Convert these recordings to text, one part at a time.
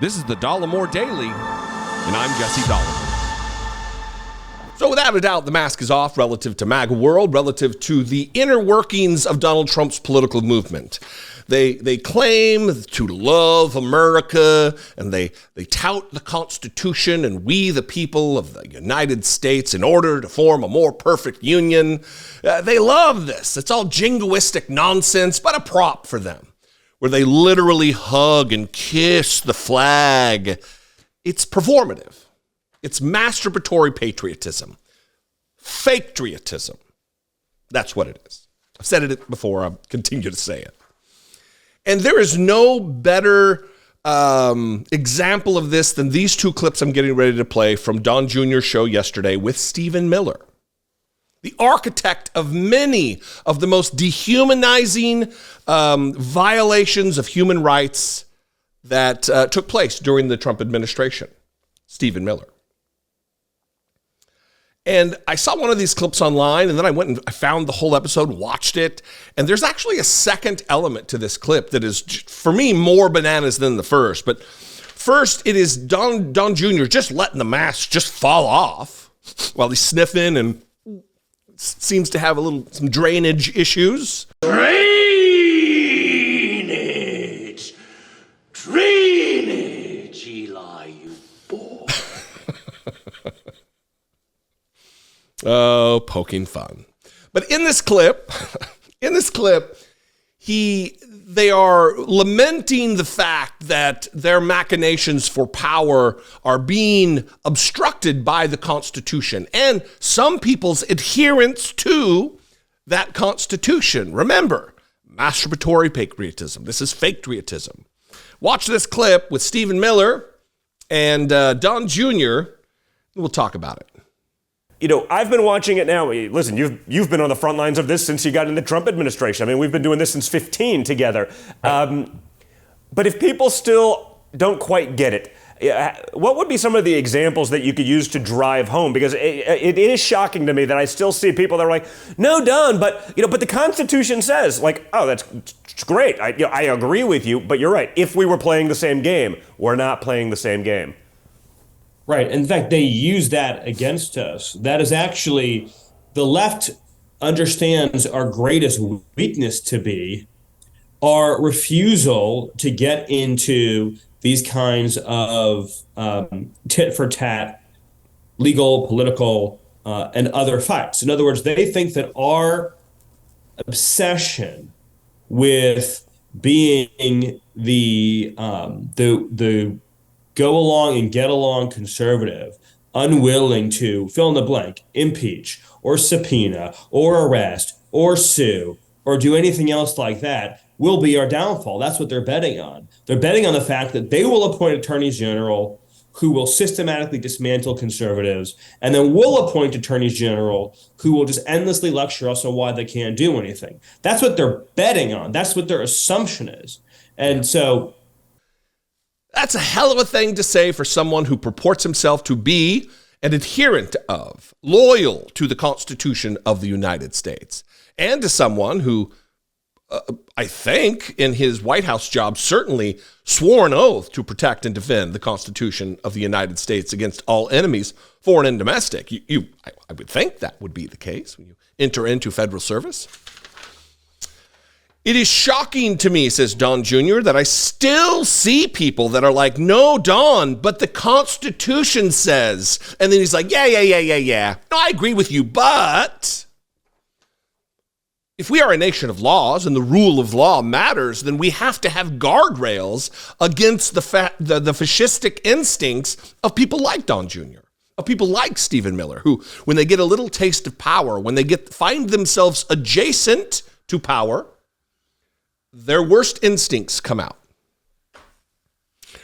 This is the Dollemore Daily, and I'm Jesse Dollemore. So without a doubt, the mask is off relative to MAGA world, relative to the inner workings of Donald Trump's political movement. They claim to love America, and they tout the Constitution and we the people of the United States in order to form a more perfect union. They love this. It's all jingoistic nonsense, but a prop for them, where they literally hug and kiss the flag. It's performative. It's masturbatory patriotism. Fake patriotism. That's what it is. I've said it before. I'll continue to say it. And there is no better example of this than these two clips I'm getting ready to play from Don Jr.'s show yesterday with Stephen Miller, the architect of many of the most dehumanizing violations of human rights that took place during the Trump administration, Stephen Miller. And I saw one of these clips online, and then I went and I found the whole episode, watched it, and there's actually a second element to this clip that is, for me, more bananas than the first. But first, it is Don Jr. just letting the mask just fall off while he's sniffing and seems to have some drainage issues. Drainage, Eli, you boy. Oh, poking fun. But in this clip, they are lamenting the fact that their machinations for power are being obstructed by the Constitution and some people's adherence to that Constitution. Remember, masturbatory patriotism. This is fake patriotism. Watch this clip with Stephen Miller and Don Jr. We'll talk about it. You know, I've been watching it now. Listen, you've been on the front lines of this since you got in the Trump administration. I mean, we've been doing this since 2015 together. Right. But if people still don't quite get it, what would be some of the examples that you could use to drive home? Because it is shocking to me that I still see people that are like, no, Don, but the Constitution says, like, oh, that's great. I agree with you, but you're right. If we were playing the same game, we're not playing the same game. Right. In fact, they use that against us. That is actually, the left understands our greatest weakness to be our refusal to get into these kinds of tit for tat, legal, political, and other fights. In other words, they think that our obsession with being the go along and get along conservative, unwilling to fill in the blank, impeach or subpoena or arrest or sue or do anything else like that will be our downfall. That's what they're betting on. They're betting on the fact that they will appoint attorneys general who will systematically dismantle conservatives, and then we'll appoint attorneys general who will just endlessly lecture us on why they can't do anything. That's what they're betting on. That's what their assumption is. And so that's a hell of a thing to say for someone who purports himself to be an adherent of, loyal to the Constitution of the United States, and to someone who, I think, in his White House job, certainly swore an oath to protect and defend the Constitution of the United States against all enemies, foreign and domestic. I would think that would be the case when you enter into federal service. It is shocking to me, says Don Jr., that I still see people that are like, no, Don, but the Constitution says. And then he's like, yeah. No, I agree with you, but if we are a nation of laws and the rule of law matters, then we have to have guardrails against the fascistic instincts of people like Don Jr., of people like Stephen Miller, who, when they get a little taste of power, when they find themselves adjacent to power, their worst instincts come out.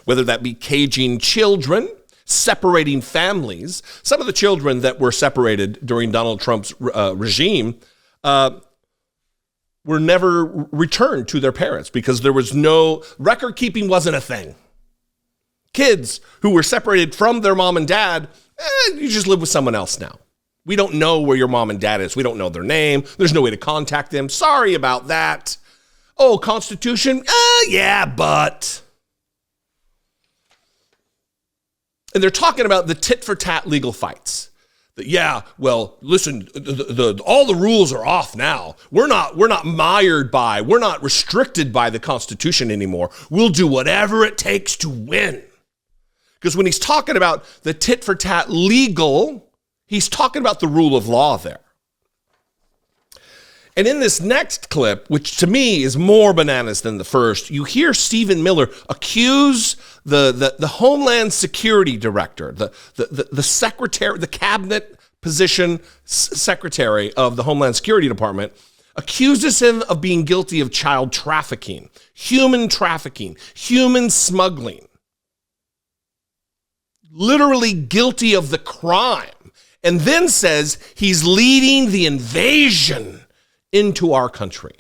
Whether that be caging children, separating families. Some of the children that were separated during Donald Trump's regime were never returned to their parents because there was no record keeping, wasn't a thing. Kids who were separated from their mom and dad, you just live with someone else now. We don't know where your mom and dad is. We don't know their name. There's no way to contact them. Sorry about that. Oh, Constitution? Yeah, but. And they're talking about the tit-for-tat legal fights. That, yeah, well, listen, all the rules are off now. We're not restricted by the Constitution anymore. We'll do whatever it takes to win. Because when he's talking about the tit-for-tat legal, he's talking about the rule of law there. And in this next clip, which to me is more bananas than the first, you hear Stephen Miller accuse the Homeland Security Director, the secretary, the cabinet position secretary of the Homeland Security Department, accuses him of being guilty of child trafficking, human smuggling. Literally guilty of the crime, and then says he's leading the invasion into our country.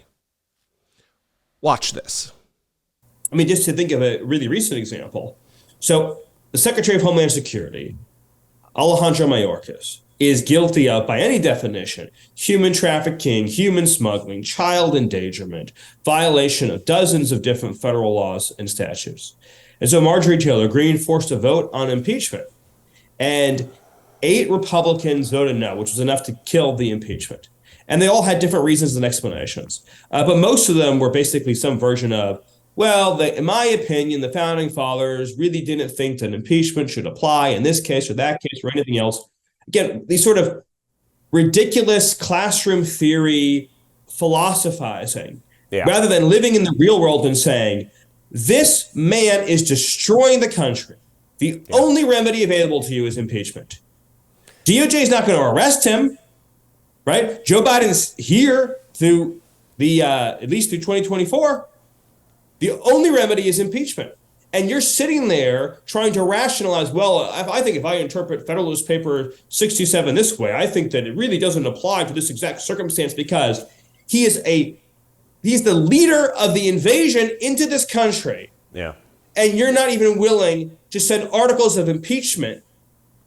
Watch this. I mean, just to think of a really recent example. So the Secretary of Homeland Security, Alejandro Mayorkas, is guilty of, by any definition, human trafficking, human smuggling, child endangerment, violation of dozens of different federal laws and statutes. And so Marjorie Taylor Greene forced a vote on impeachment. And 8 Republicans voted no, which was enough to kill the impeachment. And they all had different reasons and explanations. But most of them were basically some version of, well, in my opinion, the founding fathers really didn't think that impeachment should apply in this case or that case or anything else. Again, these sort of ridiculous classroom theory philosophizing, rather than living in the real world and saying, this man is destroying the country. The only remedy available to you is impeachment. DOJ is not going to arrest him, right? Joe Biden's here through at least through 2024. The only remedy is impeachment. And you're sitting there trying to rationalize, well, I think if I interpret Federalist Paper 67 this way, I think that it really doesn't apply to this exact circumstance because he's the leader of the invasion into this country. Yeah. And you're not even willing to send articles of impeachment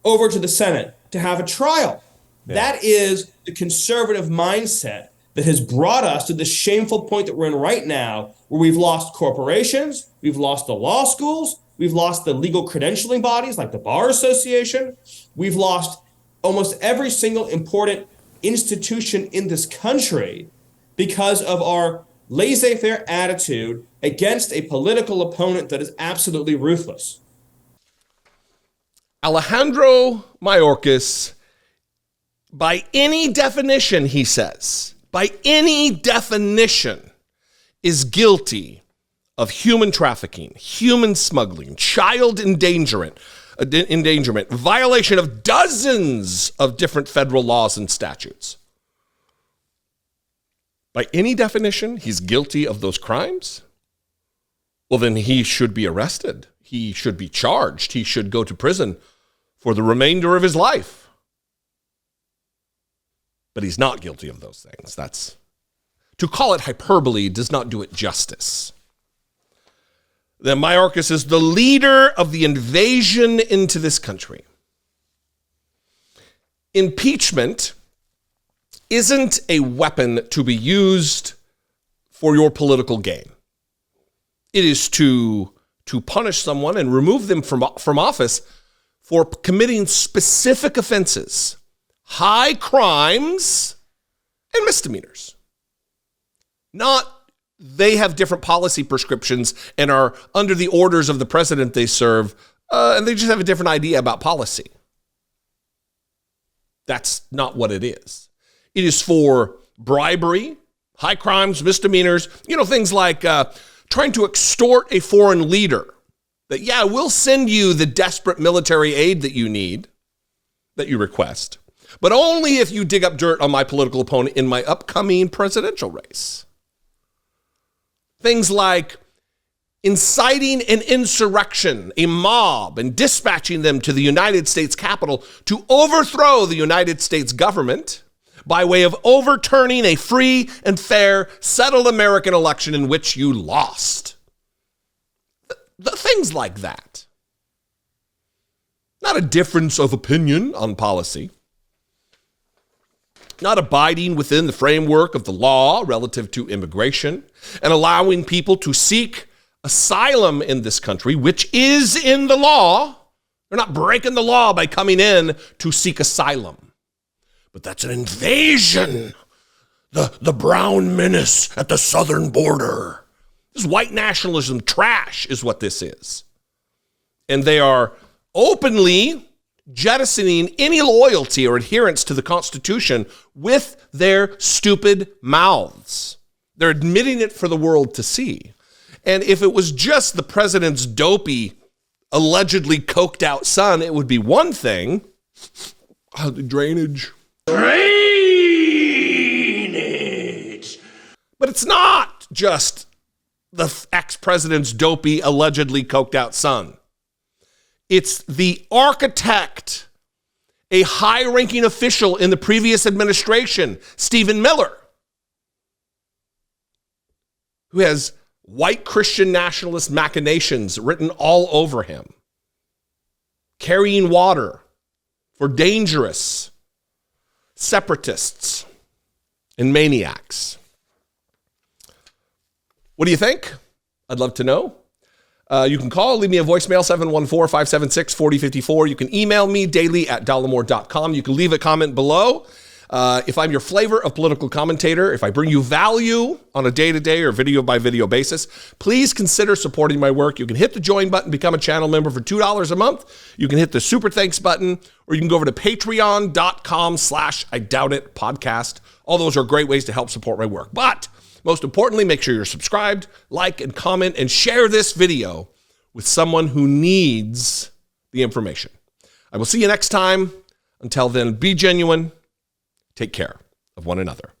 over to the Senate to have a trial. Yeah. That is the conservative mindset that has brought us to the shameful point that we're in right now, where we've lost corporations, we've lost the law schools, we've lost the legal credentialing bodies like the Bar Association, we've lost almost every single important institution in this country because of our laissez-faire attitude against a political opponent that is absolutely ruthless. Alejandro Mayorkas, by any definition, he says, by any definition, is guilty of human trafficking, human smuggling, child endangerment, violation of dozens of different federal laws and statutes. By any definition, he's guilty of those crimes? Well, then he should be arrested. He should be charged. He should go to prison for the remainder of his life. But he's not guilty of those things. To call it hyperbole does not do it justice. Then Mayorkas is the leader of the invasion into this country. Impeachment isn't a weapon to be used for your political gain. It is to punish someone and remove them from office for committing specific offenses, high crimes, and misdemeanors. Not they have different policy prescriptions and are under the orders of the president they serve, and they just have a different idea about policy. That's not what it is. It is for bribery, high crimes, misdemeanors, things like trying to extort a foreign leader. That, we'll send you the desperate military aid that you need, that you request, but only if you dig up dirt on my political opponent in my upcoming presidential race. Things like inciting an insurrection, a mob, and dispatching them to the United States Capitol to overthrow the United States government by way of overturning a free and fair, settled American election in which you lost. Things like that. Not a difference of opinion on policy. Not abiding within the framework of the law relative to immigration and allowing people to seek asylum in this country, which is in the law. They're not breaking the law by coming in to seek asylum. But that's an invasion. The brown menace at the southern border. This is white nationalism trash is what this is. And they are openly jettisoning any loyalty or adherence to the Constitution with their stupid mouths. They're admitting it for the world to see. And if it was just the president's dopey, allegedly coked out son, it would be one thing. Oh, the drainage. Drainage! But it's not just the ex-president's dopey, allegedly coked out son. It's the architect, a high-ranking official in the previous administration, Stephen Miller, who has white Christian nationalist machinations written all over him, carrying water for dangerous separatists and maniacs. What do you think? I'd love to know. You can call, leave me a voicemail, 714-576-4054. You can email me, daily@dollemore.com. You can leave a comment below. If I'm your flavor of political commentator, if I bring you value on a day-to-day or video-by-video basis, please consider supporting my work. You can hit the join button, become a channel member for $2 a month. You can hit the super thanks button, or you can go over to patreon.com/IDoubtItPodcast. All those are great ways to help support my work. But most importantly, make sure you're subscribed, like, and comment, and share this video with someone who needs the information. I will see you next time. Until then, be genuine. Take care of one another.